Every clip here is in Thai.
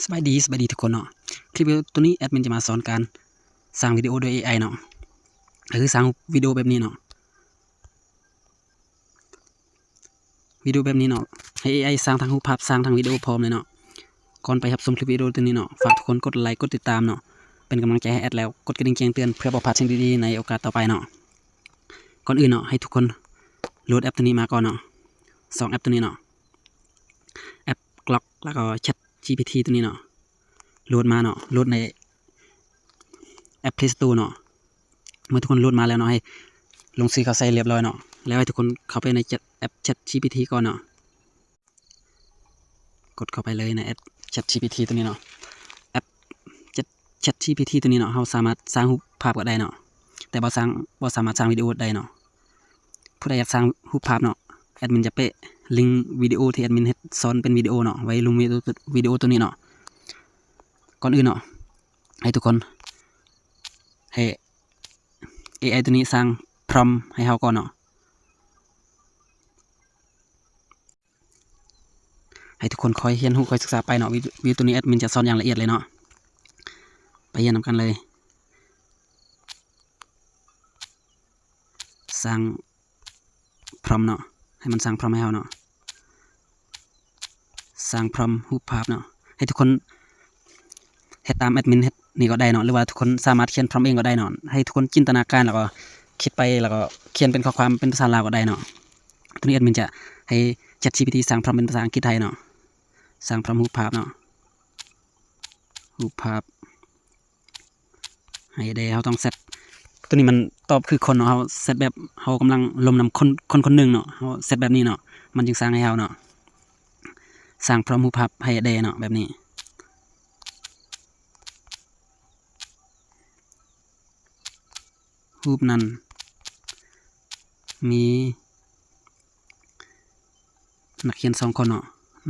สบายดีทุกคนเนาะคลิปวิดีโอตัวนี้แอดมินจะมาสอนการสร้างวิดีโอโดย AI เนาะคือสร้างวิดีโอแบบนี้เนาะวิดีโอแบบนี้เนาะให้ AI สร้างทั้งรูปภาพสร้างทั้งวิดีโอพร้อมเลยเนาะก่อนไปรับชมคลิปวิดีโอตัวนี้เนาะฝากทุกคนกดไลค์กดติดตามเนาะเป็นกำลังใจให้แอดแล้วกดกระดิ่งแจ้งเตือนเพื่อบ่พลาดสิ่งดีๆในโอกาสต่อไปเนาะก่อนอื่นเนาะให้ทุกคนโหลดแอปตัวนี้มาก่อนเนาะ2แอปตัวนี้เนาะแอป Grok แล้วก็ ChatGPT ตัวนี้เนาะโหลดมาเนาะโหลดในแอป Play Store เนาะเมื่อทุกคนโหลดมาแล้วเนาะให้ลงชื่อเข้าใส่เรียบร้อยเนาะแล้วให้ทุกคนเข้าไปในแอป ChatGPT ก่อนเนาะกดเข้าไปเลยในแอป ChatGPT ตัวนี้เนาะแอป ChatGPT ตัวนี้เนาะเราสามารถสร้างรูปภาพก็ได้เนาะแต่บ่สามารถสร้างวิดีโอได้เนาะผู้ใดอยากสร้างรูปภาพเนาะแอดมินจะเปะลิงก์วิดีโอที่แอดมินเฮ็ดสอนเป็นวิดีโอเนาะไว้ลงวิดีโอตัวนี้เนาะก่อนอื่นเนาะให้ทุกคนให้ AI ตัวนี้สร้างพรอมให้เราก่อนเนาะให้ทุกคนคอยเรียนรู้คอยศึกษาไปเนาะวิดีโอตัวนี้แอดมินจะสอนอย่างละเอียดเลยเนาะไปเรียนนำกันเลยสร้างพรอมเนาะให้มันสร้างพรอมให้เราเนาะสร้างพรอมรูปภาพเนาะให้ทุกคนเฮ็ดตามแอดมินเฮ็ดนี่ก็ได้เนาะหรือว่าทุกคนสามารถเขียนพรอมเองก็ได้เนาะให้ทุกคนจินตนาการแล้วก็คิดไปแล้วก็เขียนเป็นข้อความเป็นภาษาลาวก็ได้เนาะตัวนี้แอดมินจะให้ ChatGPT สร้างพรอมเป็นภาษาอังกฤษไทยเนาะสร้างพรอมรูปภาพเนาะรูปภาพให้ได้เราต้องเซตตัวนี้มันตอบคือคนเนาะเราเซตแบบเรากำลังลมนำคนหนึ่งเนาะเราเซตแบบนี้เนาะมันจึงสร้างให้เราเนาะสร้างพรอมรูปภาพให้ได้เนาะแบบนี้รูปนั้นมีนักเรียน2 คนเนาะ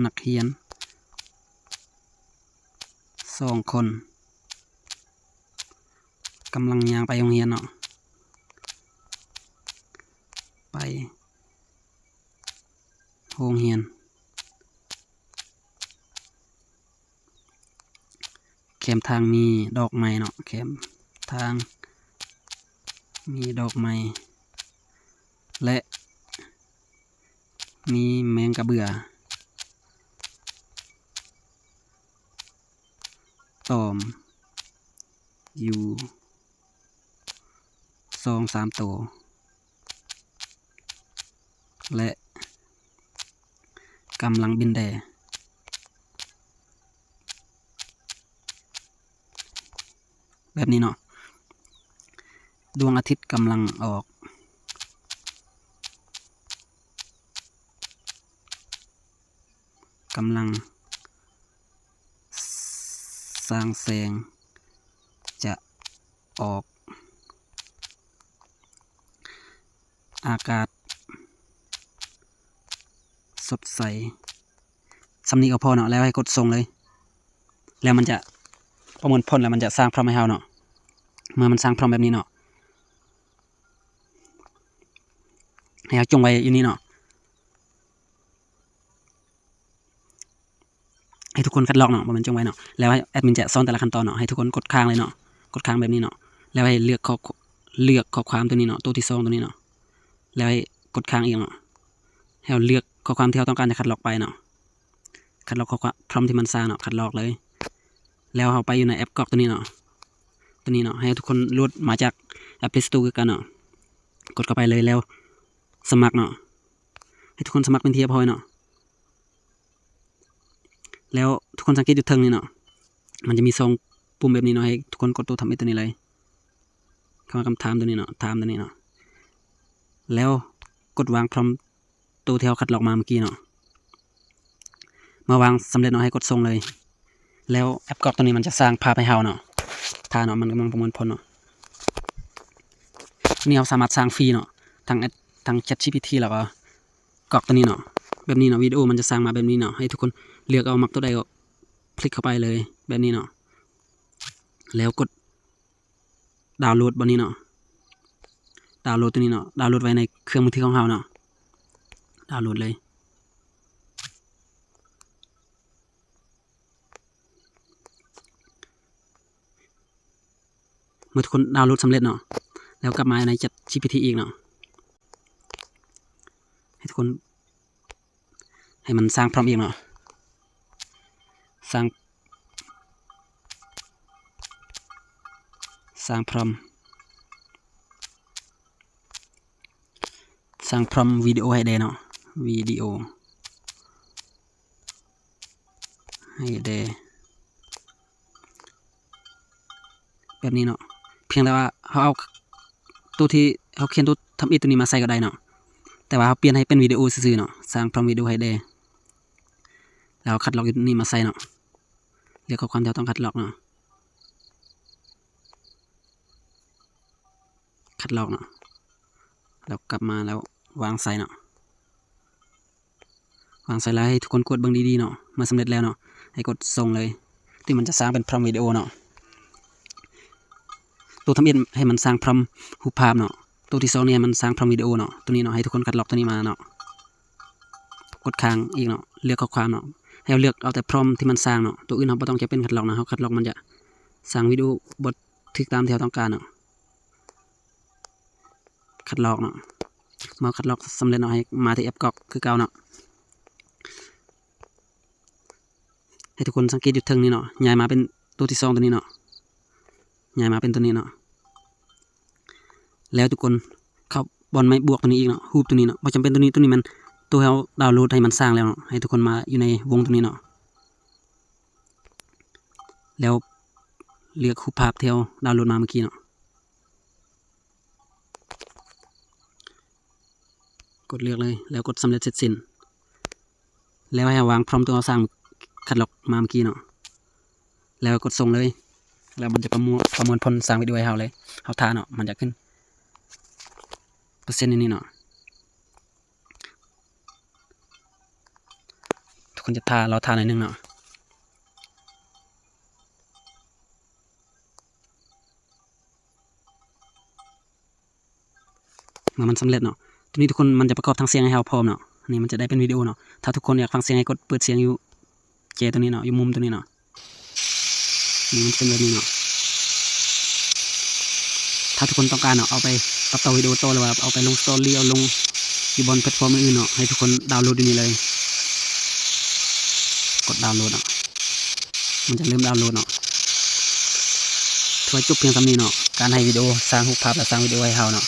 นักเรียน2 คนกำลังย่างไปโรงเรียนเนาะไปโรงเรียนแคมทางมีดอกไม้เนาะแคมทางมีดอกไม้และมีแมงกระเบื่อตอมอยู่2-3 ตัวและกำลังบินแดแบบนี้เนาะดวงอาทิตย์กำลังออกกำลังสร้างแสงจะออกอากาศสดใสสำนีก็พอเนาะแล้วให้กดส่งเลยแล้วมันจะประมวลผลแล้วมันจะสร้างพรอมให้เราเนาะเมื่อมันสร้างพรอมแบบนี้เนาะให้เราจงไว้อยู่นี่เนาะให้ทุกคนคัดลอกเนาะมันจงไว้เนาะแล้วให้แอดมินจะสอนแต่ละขั้นตอนเนาะให้ทุกคนกดค้างเลยเนาะกดค้างแบบนี้เนาะแล้วให้เลือกข้อความตัวนี้เนาะตัวที่2ตัวนี้เนาะแล้วให้กดค้างอีกเนาะให้เราเลือกข้อความที่เราต้องการจะคัดลอกไปเนาะคัดลอกข้อความพรอมที่มันสร้างเนาะคัดลอกเลยแล้วเราไปอยู่ในแอปGrokตัวนี้เนาะให้ทุกคนโหลดมาจากแอป Play Store กันเนาะกดเข้าไปเลยแล้วสมัครเนาะให้ทุกคนสมัครเป็นที่เรียบร้อยเนาะแล้วทุกคนสังเกตอยู่เทิงนี่เนาะมันจะมี2 ปุ่มแบบนี้เนาะให้ทุกคนกดตัวทำตัวนี้เลยคำถามตัวนี้เนาะถามตัวนี้เนาะแล้วกดวางพรอมตัวที่เราคัดลอกมาเมื่อกี้เนาะมาวางสำเร็จเนาะให้กดส่งเลยแล้วแอปGrokตัวนี้มันจะสร้างภาพให้เราเนาะถ้าเนาะมันกำลังประมวลผลเนาะนี่เราสามารถสร้างฟรีเนาะทาง ChatGPT แล้วก็Grokตัวนี้เนาะแบบนี้เนาะวิดีโอมันจะสร้างมาแบบนี้เนาะให้ทุกคนเลือกเอามักตัวใดก็คลิกเข้าไปเลยแบบนี้เนาะแล้วกดดาวน์โหลดบนนี้เนาะดาวน์โหลดตัวนี้เนาะดาวน์โหลดไว้ในเครื่องมือถือของเราเนาะดาวน์โหลดเลย มื่อทุกคนดาวน์โหลดสำเร็จเนาะแล้วกลับมาใน ChatGPT อีกเนาะให้ทุกคนให้มันสร้างพร้อมอีกเนาะสร้างพร้อมวิดีโอให้ได้เนาะวิดีโอให้ได้แบบนี้เนาะเพียงแต่ว่าเขาเอาตัวที่เขาเขียนตัวทำอิฐตัวนี้มาใส่ก็ได้เนาะแต่ว่าเขาเปลี่ยนให้เป็นวิดีโอซื่อๆเนาะสร้างพร้อมวิดีโอให้ได้แล้วคัดลอกตัวนี้มาใส่เนาะเรียกข้อความที่เราต้องคัดลอกเนาะคัดลอกเนาะแล้วกลับมาแล้ววางใส่เนาะวางใส่แล้วให้ทุกคนกดเบิ่งดีๆเนาะมาสำเร็จแล้วเนาะให้กดส่งเลยที่มันจะสร้างเป็นพร้อมวิดีโอเนาะตัวทำอิฐให้มันสร้างพร้อมรูปภาพเนาะตัวที่2เนี่ยมันสร้างพร้อมวิดีโอเนาะตัวนี้เนาะให้ทุกคนคัดลอกตัวนี้มาเนาะกดค้างอีกเนาะเลือกข้อความเนาะให้เลือกเอาแต่พร้อมที่มันสร้างเนาะตัวอื่นเราไม่ต้องจะเป็นคัดลอกนะเขาคัดลอกมันจะสร้างวิดีโอบทถึกตามที่เราต้องการเนาะคัดลอกเนาะมาคัดลอกสำเร็จเนาะให้มาที่แอปกรอกคือเก่าเนาะให้ทุกคนสังเกตอยู่เทิงนี้เนาะย้ายมาเป็นตัวที่2ตัวนี้เนาะย้ายมาเป็นตัวนี้เนาะแล้วทุกคนเข้าบอลไม้บวกตัวนี้อีกเนาะรูปตัวนี้เนาะไม่จำเป็นตัวนี้มันตัวเราดาวน์โหลดให้มันสร้างแล้วเนาะให้ทุกคนมาอยู่ในวงตัวนี้เนาะแล้วเลือกรูปภาพที่เราดาวน์โหลดมาเมื่อกี้เนาะกดเลือกเลยแล้วกดสำเร็จเสร็จสิ้นแล้วให้วางพร้อมตัวเราสร้างคัดลอกมาเมื่อกี้เนาะแล้วกดส่งเลยแล้วมันจะประมวลผลสร้างวิดีโอให้เราเลยเขาทาเนาะมันจะขึ้นเปอร์เซ็นต์นี้เนาะทุกคนจะเราทาหน่อยนึงเนาะเมื่อมันสำเร็จเนาะทีนี้ทุกคนมันจะประกอบทั้งเสียงให้เราพร้อมเนาะนี่มันจะได้เป็นวิดีโอเนาะถ้าทุกคนอยากฟังเสียงให้กดเปิดเสียงอยู่เจตัวนี้เนาะอยู่มุมตัวนี้เนาะนี่มันเป็นแบบนี้เนาะถ้าทุกคนต้องการเนาะเอาไปตัดต่อวิดีโอโตหรือว่าเอาไปลงสตอรี่เอาลงอยู่บนแพลตฟอร์มอื่นเนาะให้ทุกคนดาวน์โหลดนี้เลยกดดาวน์โหลดเนาะมันจะเริ่มดาวน์โหลดเนาะถือว่าจบเพียงเท่านี้เนาะการให้วิดีโอสร้างรูปภาพและสร้างวิดีโอให้เราเนาะ